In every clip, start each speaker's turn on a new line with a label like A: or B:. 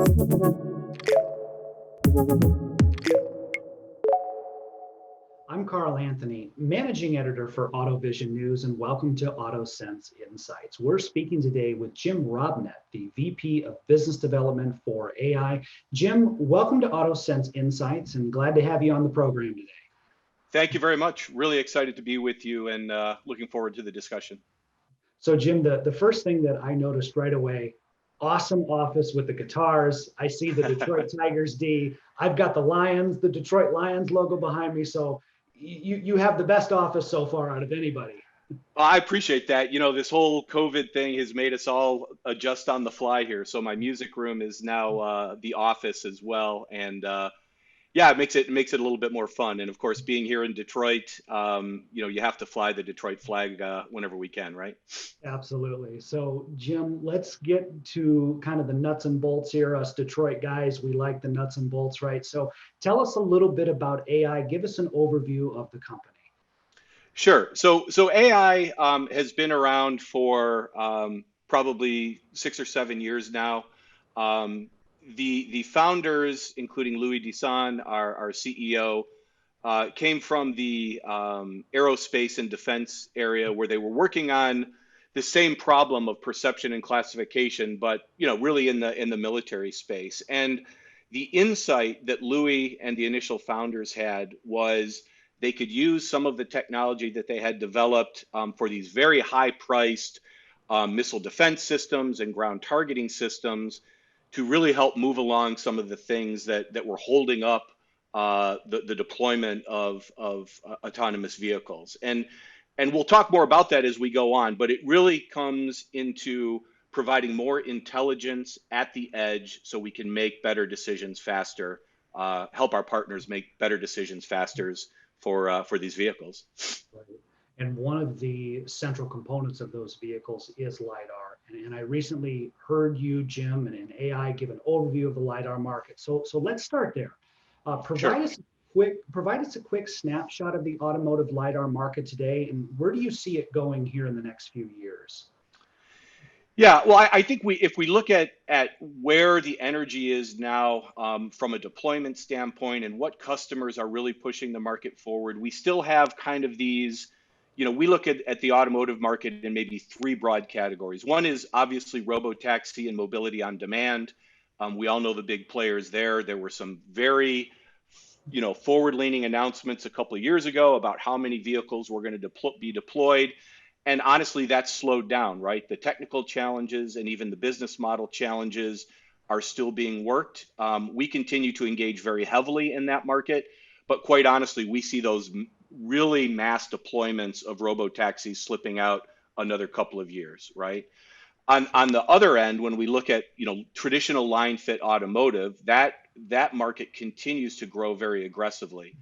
A: I'm Carl Anthony, managing editor for AutoVision News, and welcome to AutoSense Insights. We're speaking today with Jim Robnett, the VP of Business Development for AI. Jim, welcome to AutoSense Insights, and glad to have you on the program today.
B: Thank you very much. Really excited to be with you and looking forward to the discussion.
A: So, Jim, the first thing that I noticed right away, awesome office with the guitars. I see the Detroit Tigers D. I've got the Detroit Lions logo behind me. So you have the best office so far out of anybody.
B: Well, I appreciate that. You know, this whole COVID thing has made us all adjust on the fly here. So my music room is now the office as well, and yeah, it makes it a little bit more fun. And of course, being here in Detroit, you have to fly the Detroit flag whenever we can, right?
A: Absolutely. So, Jim, let's get to kind of the nuts and bolts here. Us Detroit guys, we like the nuts and bolts, right? So, tell us a little bit about AI. Give us an overview of the company.
B: Sure. So AI has been around for probably 6 or 7 years now. Um, the founders, including Louis Desan, our CEO, came from the aerospace and defense area where they were working on the same problem of perception and classification, but really in the military space. And the insight that Louis and the initial founders had was they could use some of the technology that they had developed for these very high-priced missile defense systems and ground targeting systems to really help move along some of the things that were holding up the deployment of autonomous vehicles. And we'll talk more about that as we go on, but it really comes into providing more intelligence at the edge so we can make better decisions faster, help our partners make better decisions faster for these vehicles.
A: Right. And one of the central components of those vehicles is LiDAR. And I recently heard you, Jim, and an AI give an overview of the LiDAR market. So let's start there.
B: Sure.
A: Provide us a quick snapshot of the automotive LiDAR market today, and where do you see it going here in the next few years?
B: Yeah, well, I think if we look at where the energy is now from a deployment standpoint and what customers are really pushing the market forward, we still have kind of these, we look at the automotive market in maybe three broad categories. One is obviously robotaxi and mobility on demand. We all know the big players there. There were some very, forward-leaning announcements a couple of years ago about how many vehicles were going to be deployed. And honestly, that's slowed down, right? The technical challenges and even the business model challenges are still being worked. We continue to engage very heavily in that market, but quite honestly, we see those really mass deployments of robotaxis slipping out another couple of years, right? On the other end, when we look at traditional line fit automotive, that market continues to grow very aggressively,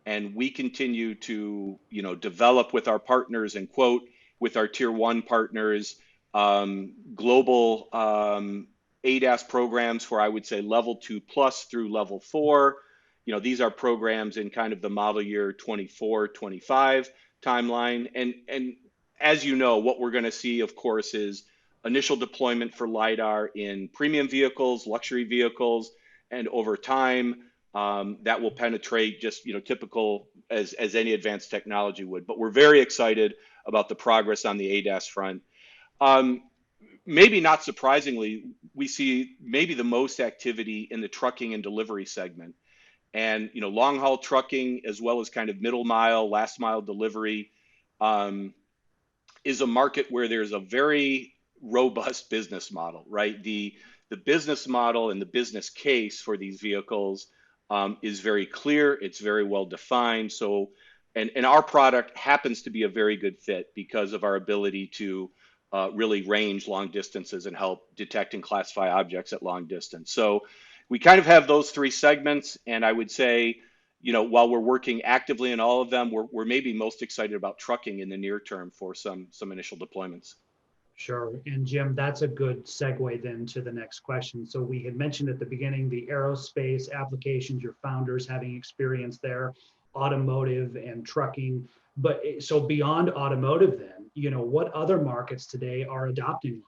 B: and we continue to develop with our partners and quote with our tier one partners global ADAS programs for I would say level 2 plus through level 4. These are programs in kind of the model year 24, 25 timeline, and as you know, what we're going to see, of course, is initial deployment for LiDAR in premium vehicles, luxury vehicles, and over time, that will penetrate just typical as any advanced technology would. But we're very excited about the progress on the ADAS front. Maybe not surprisingly, we see maybe the most activity in the trucking and delivery segment. And long haul trucking as well as kind of middle mile, last mile delivery is a market where there's a very robust business model, right? The business model and the business case for these vehicles is very clear. It's very well defined. So, and our product happens to be a very good fit because of our ability to really range long distances and help detect and classify objects at long distance. So we kind of have those three segments. And I would say, while we're working actively in all of them, we're maybe most excited about trucking in the near term for some initial deployments.
A: Sure. And Jim, that's a good segue then to the next question. So we had mentioned at the beginning the aerospace applications, your founders having experience there, automotive and trucking. But so beyond automotive then, what other markets today are adopting LiDAR?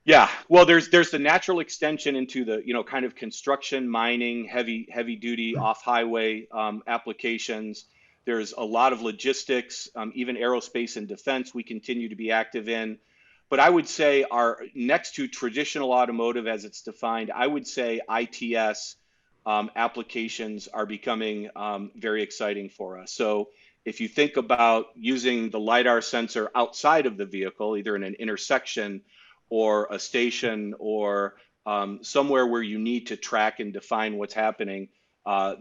B: Yeah, well, there's the natural extension into the kind of construction, mining, heavy duty off highway applications. There's a lot of logistics, even aerospace and defense. We continue to be active in, but I would say our next to traditional automotive as it's defined, I would say ITS applications are becoming very exciting for us. So if you think about using the LiDAR sensor outside of the vehicle, either in an intersection or a station or somewhere where you need to track and define what's happening,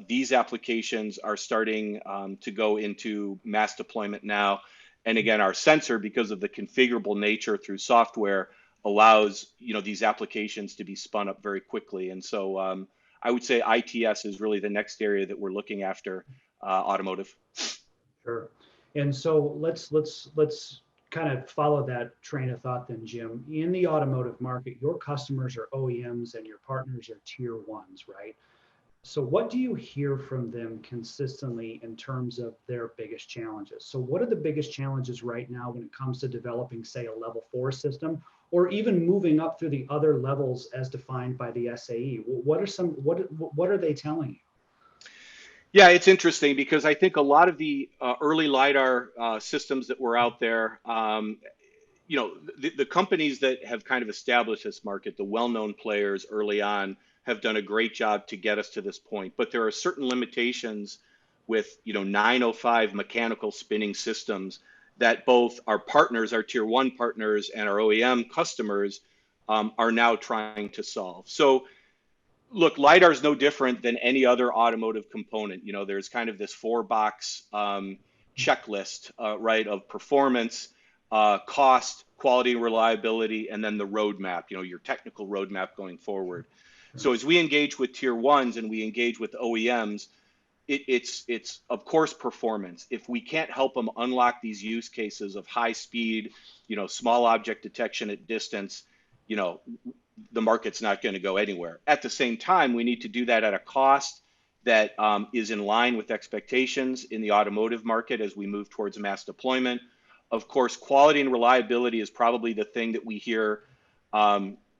B: these applications are starting to go into mass deployment now. And again, our sensor, because of the configurable nature through software, allows these applications to be spun up very quickly. And so I would say ITS is really the next area that we're looking after automotive.
A: Sure. And so let's kind of follow that train of thought then, Jim. In the automotive market, your customers are OEMs and your partners are tier ones, right? So what do you hear from them consistently in terms of their biggest challenges? So what are the biggest challenges right now when it comes to developing, say, a level 4 system, or even moving up through the other levels as defined by the SAE? What are they telling you?
B: Yeah, it's interesting because I think a lot of the early LiDAR systems that were out there, the companies that have kind of established this market, the well-known players early on, have done a great job to get us to this point. But there are certain limitations with, 905 mechanical spinning systems that both our partners, our tier one partners, and our OEM customers are now trying to solve. So look, LiDAR is no different than any other automotive component. There's kind of this four-box checklist, right, of performance, cost, quality, and reliability, and then the roadmap, your technical roadmap going forward. So as we engage with tier ones and we engage with OEMs, it's of course performance. If we can't help them unlock these use cases of high speed, small object detection at distance, you know, the market's not going to go anywhere. At the same time, we need to do that at a cost that is in line with expectations in the automotive market as we move towards mass deployment. Of course, quality and reliability is probably the thing that we hear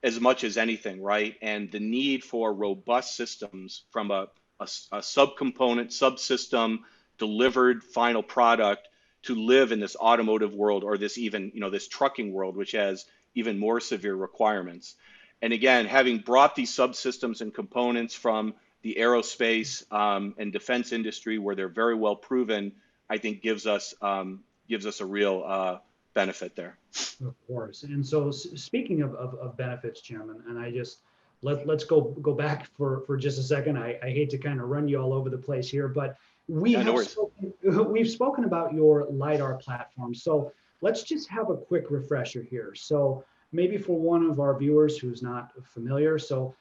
B: as much as anything, right? And the need for robust systems from a subcomponent, subsystem, delivered final product to live in this automotive world, or this even, this trucking world, which has even more severe requirements. And again, having brought these subsystems and components from the aerospace and defense industry, where they're very well proven, I think gives us a real benefit there.
A: Of course. And so speaking of benefits, Jim, and I just let's go back for just a second. I hate to kind of run you all over the place here, but we've spoken about your LiDAR platform. So let's just have a quick refresher here. So maybe for one of our viewers who's not familiar, so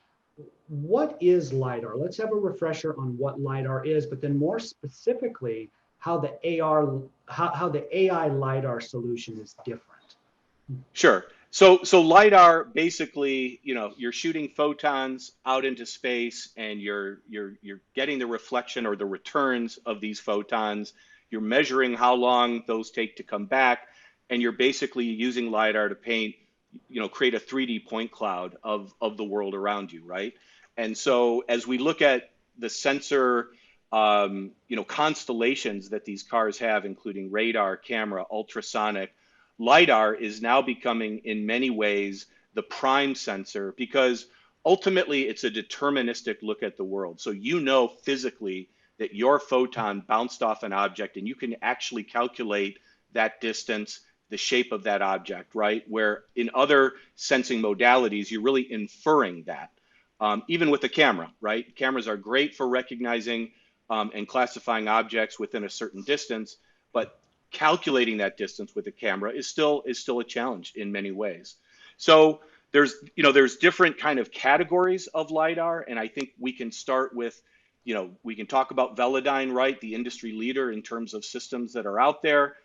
A: what is LiDAR? Let's have a refresher on what LiDAR is, but then more specifically, how the AI LiDAR solution is different.
B: Sure. So LiDAR basically, you're shooting photons out into space and you're getting the reflection or the returns of these photons. You're measuring how long those take to come back, and you're basically using LiDAR to paint, create a 3D point cloud of the world around you, right? And so as we look at the sensor, constellations that these cars have, including radar, camera, ultrasonic, LiDAR is now becoming, in many ways, the prime sensor, because ultimately it's a deterministic look at the world. So physically that your photon bounced off an object, and you can actually calculate that distance, the shape of that object, right? Where in other sensing modalities, you're really inferring that. Even with the camera, right? Cameras are great for recognizing and classifying objects within a certain distance, but calculating that distance with a camera is still a challenge in many ways. So there's different kind of categories of LiDAR, and I think we can start with, we can talk about Velodyne, right? The industry leader in terms of systems that are out there.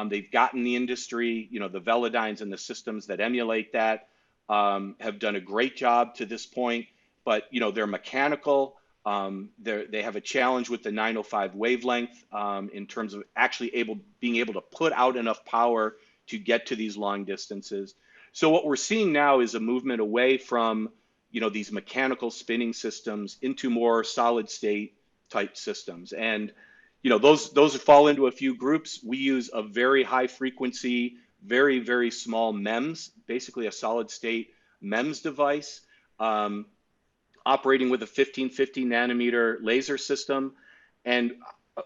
B: They've gotten the industry, the Velodynes and the systems that emulate that have done a great job to this point, but they're mechanical. They have a challenge with the 905 wavelength in terms of actually being able to put out enough power to get to these long distances. So what we're seeing now is a movement away from, these mechanical spinning systems into more solid state type systems. And, those fall into a few groups. We use a very high frequency, very, very small MEMS, basically a solid state MEMS device, um, operating with a 1550 nanometer laser system. And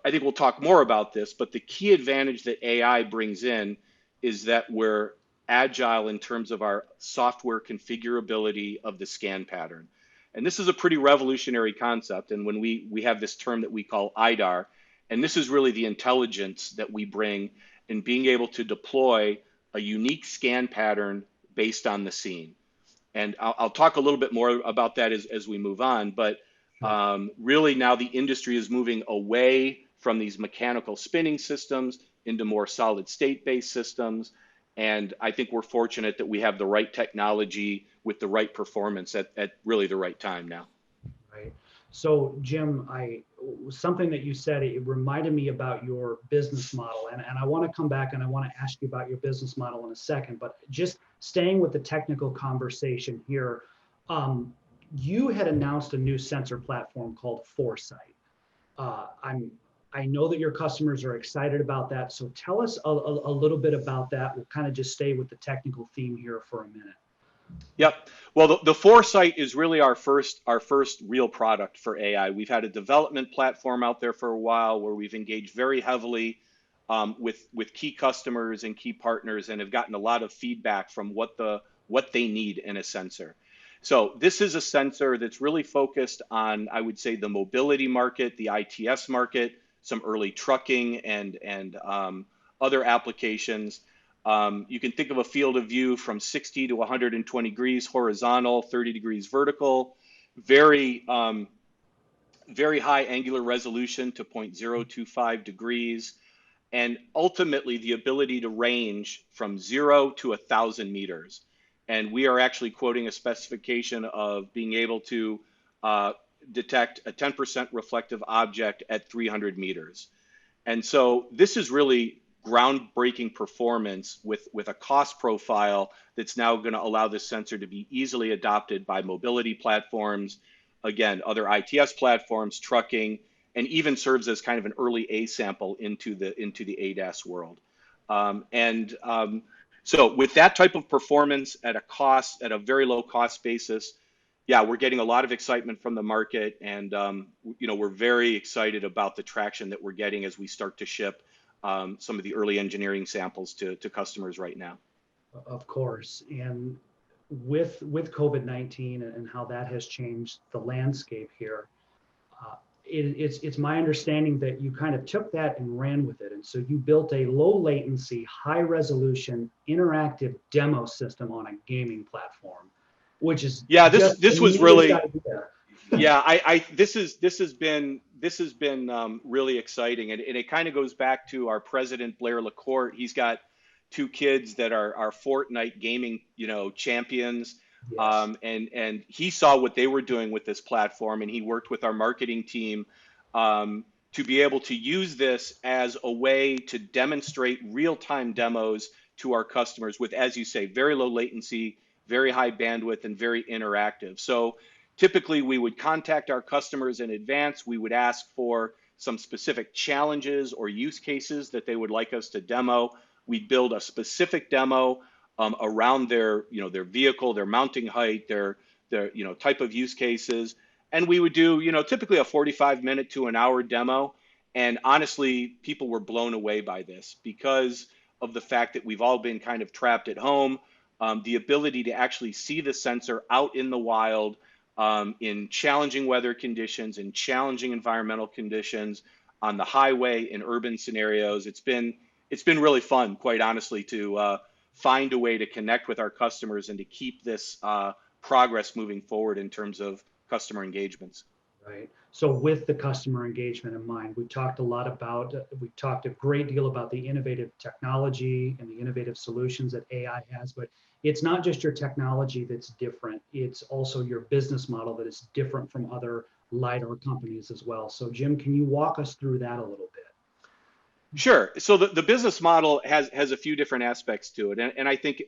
B: I think we'll talk more about this, but the key advantage that AI brings in is that we're agile in terms of our software configurability of the scan pattern. And this is a pretty revolutionary concept. And when we have this term that we call IDAR, and this is really the intelligence that we bring in being able to deploy a unique scan pattern based on the scene. And I'll talk a little bit more about that as we move on. But
A: Sure.
B: really now the industry is moving away from these mechanical spinning systems into more solid state based systems. And I think we're fortunate that we have the right technology with the right performance at really the right time now.
A: Right. So Jim, something that you said, it reminded me about your business model, and I want to come back and I want to ask you about your business model in a second, but just staying with the technical conversation here, you had announced a new sensor platform called Foresight. I know that your customers are excited about that, so tell us a little bit about that. We'll kind of just stay with the technical theme here for a minute.
B: Yep. Well, the Foresight is really our first real product for AI. We've had a development platform out there for a while where we've engaged very heavily with key customers and key partners, and have gotten a lot of feedback from what they need in a sensor. So this is a sensor that's really focused on, I would say, the mobility market, the ITS market, some early trucking and other applications. You can think of a field of view from 60 to 120 degrees horizontal, 30 degrees vertical, very, very high angular resolution to 0.025 degrees, and ultimately the ability to range from 0 to 1,000 meters. And we are actually quoting a specification of being able to detect a 10% reflective object at 300 meters. And so this is really groundbreaking performance with a cost profile that's now going to allow this sensor to be easily adopted by mobility platforms, again, other ITS platforms, trucking, and even serves as kind of an early A sample into the ADAS world. So with that type of performance at a very low cost basis, yeah, we're getting a lot of excitement from the market, and we're very excited about the traction that we're getting as we start to ship some of the early engineering samples to customers right now.
A: Of course, and with COVID-19 and how that has changed the landscape here, it's my understanding that you kind of took that and ran with it, and so you built a low latency, high resolution, interactive demo system on a gaming platform, which is
B: This was really
A: idea.
B: this has been really exciting, and it kind of goes back to our president Blair LaCourte. He's got two kids that are Fortnite gaming champions.
A: Yes.
B: And he saw what they were doing with this platform, and he worked with our marketing team to be able to use this as a way to demonstrate real-time demos to our customers with, as you say, very low latency, very high bandwidth, and very interactive. So typically we would contact our customers in advance. We would ask for some specific challenges or use cases that they would like us to demo. We'd build a specific demo around their vehicle, their mounting height, their type of use cases, and we would do typically a 45-minute to an hour demo. And honestly, people were blown away by this because of the fact that we've all been kind of trapped at home. The ability to actually see the sensor out in the wild, in challenging weather conditions, in challenging environmental conditions, on the highway, in urban scenarios. It's been really fun, quite honestly, to find a way to connect with our customers and to keep this progress moving forward in terms of customer engagements.
A: Right. So with the customer engagement in mind, we've talked a great deal about the innovative technology and the innovative solutions that AI has, but it's not just your technology that's different, it's also your business model that is different from other LiDAR companies as well. So Jim, can you walk us through that a little bit?
B: Sure. So the business model has a few different aspects to it. And I think,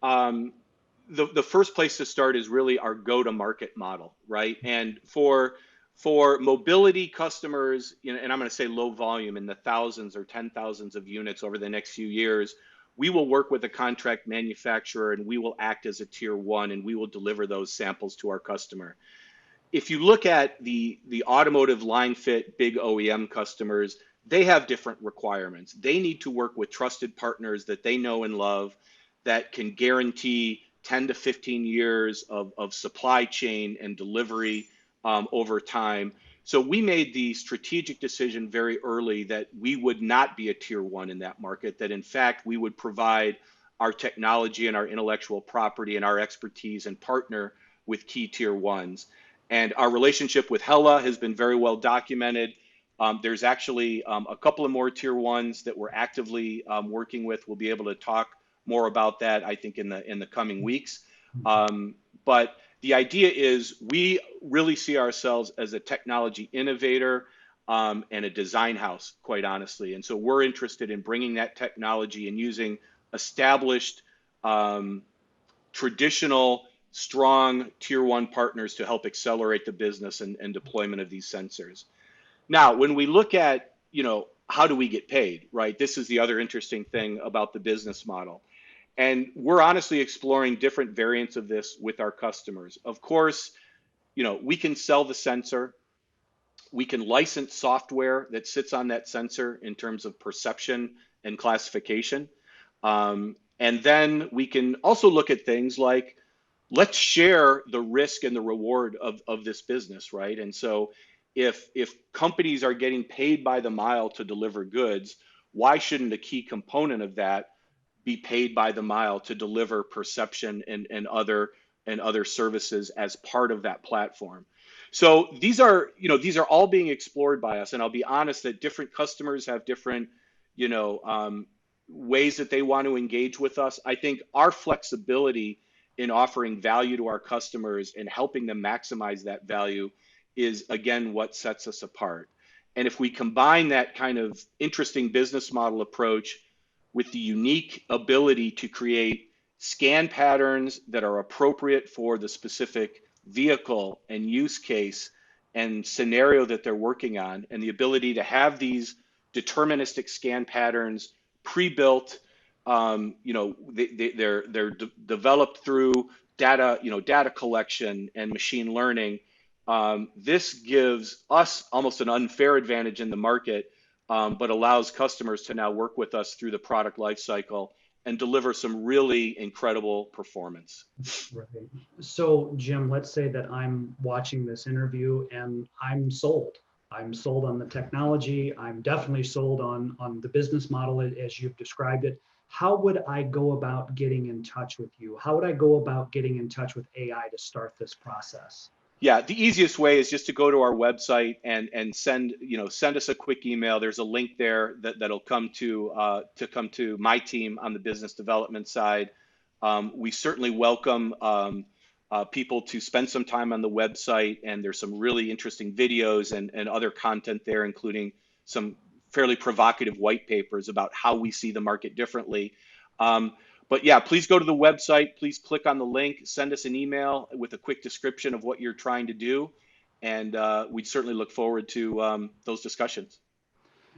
B: um, the first place to start is really our go-to-market model, right? And for mobility customers, you know, and I'm going to say low volume in the thousands or 10,000s of units over the next few years, we will work with a contract manufacturer and we will act as a tier one and we will deliver those samples to our customer. If you look at the automotive line fit big OEM customers, they have different requirements. They need to work with trusted partners that they know and love that can guarantee 10 to 15 years of supply chain and delivery over time. So we made the strategic decision very early that we would not be a tier one in that market, that in fact we would provide our technology and our intellectual property and our expertise and partner with key tier ones. And our relationship with Hella has been very well documented. There's actually a couple of more tier ones that we're actively working with. We'll be able to talk more about that, I think, in the coming weeks. But the idea is we really see ourselves as a technology innovator and a design house, quite honestly. And so we're interested in bringing that technology and using established, traditional, strong tier one partners to help accelerate the business and deployment of these sensors. Now, when we look at, you know, how do we get paid, right? This is the other interesting thing about the business model. And we're honestly exploring different variants of this with our customers. Of course, you know, we can sell the sensor. We can license software that sits on that sensor in terms of perception and classification. And then we can also look at things like, let's share the risk and the reward of this business, right? And so if companies are getting paid by the mile to deliver goods, why shouldn't a key component of that be paid by the mile to deliver perception and other services as part of that platform? So these are, you know, these are all being explored by us. And I'll be honest that different customers have different, you know, ways that they want to engage with us. I think our flexibility in offering value to our customers and helping them maximize that value is, again, what sets us apart. And if we combine that kind of interesting business model approach with the unique ability to create scan patterns that are appropriate for the specific vehicle and use case and scenario that they're working on, and the ability to have these deterministic scan patterns pre-built, you know, they're developed through data, you know, data collection and machine learning. This gives us almost an unfair advantage in the market, but allows customers to now work with us through the product lifecycle and deliver some really incredible performance.
A: Right. So, Jim, let's say that I'm watching this interview and I'm sold. I'm sold on the technology. I'm definitely sold on the business model as you've described it. How would I go about getting in touch with you? How would I go about getting in touch with AI to start this process?
B: Yeah, the easiest way is just to go to our website and send us a quick email. There's a link there that'll come to my team on the business development side. We certainly welcome people to spend some time on the website, and there's some really interesting videos and other content there, including some fairly provocative white papers about how we see the market differently. But yeah, please go to the website. Please click on the link, send us an email with a quick description of what you're trying to do. And we'd certainly look forward to those discussions.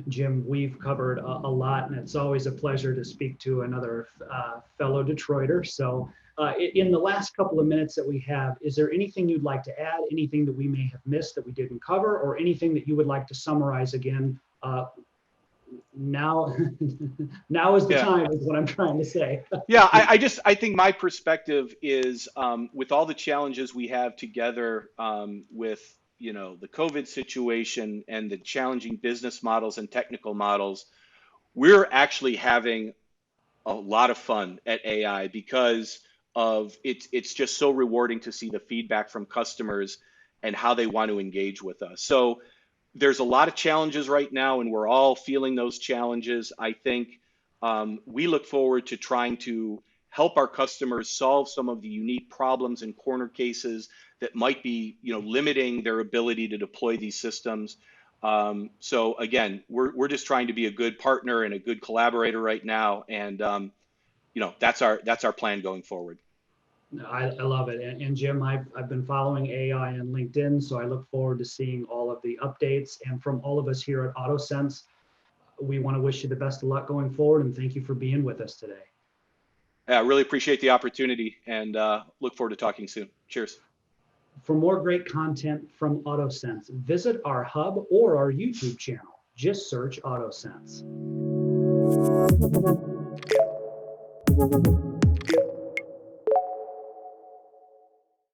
A: Jim, we've covered a lot, and it's always a pleasure to speak to another fellow Detroiter. So in the last couple of minutes that we have, is there anything you'd like to add, anything that we may have missed that we didn't cover, or anything that you would like to summarize again? Now is the time, is what I'm trying to say.
B: Yeah, I think my perspective is with all the challenges we have together with, you know, the COVID situation and the challenging business models and technical models, we're actually having a lot of fun at AI because of it's just so rewarding to see the feedback from customers and how they want to engage with us. So there's a lot of challenges right now, and we're all feeling those challenges. I think we look forward to trying to help our customers solve some of the unique problems and corner cases that might be, you know, limiting their ability to deploy these systems. So again, we're just trying to be a good partner and a good collaborator right now, and that's our plan going forward.
A: I love it. And Jim, I've been following AI on LinkedIn, so I look forward to seeing all of the updates. And from all of us here at AutoSense, we want to wish you the best of luck going forward, and thank you for being with us today.
B: I really appreciate the opportunity, and look forward to talking soon. Cheers.
A: For more great content from AutoSense, visit our hub or our YouTube channel. Just search AutoSense.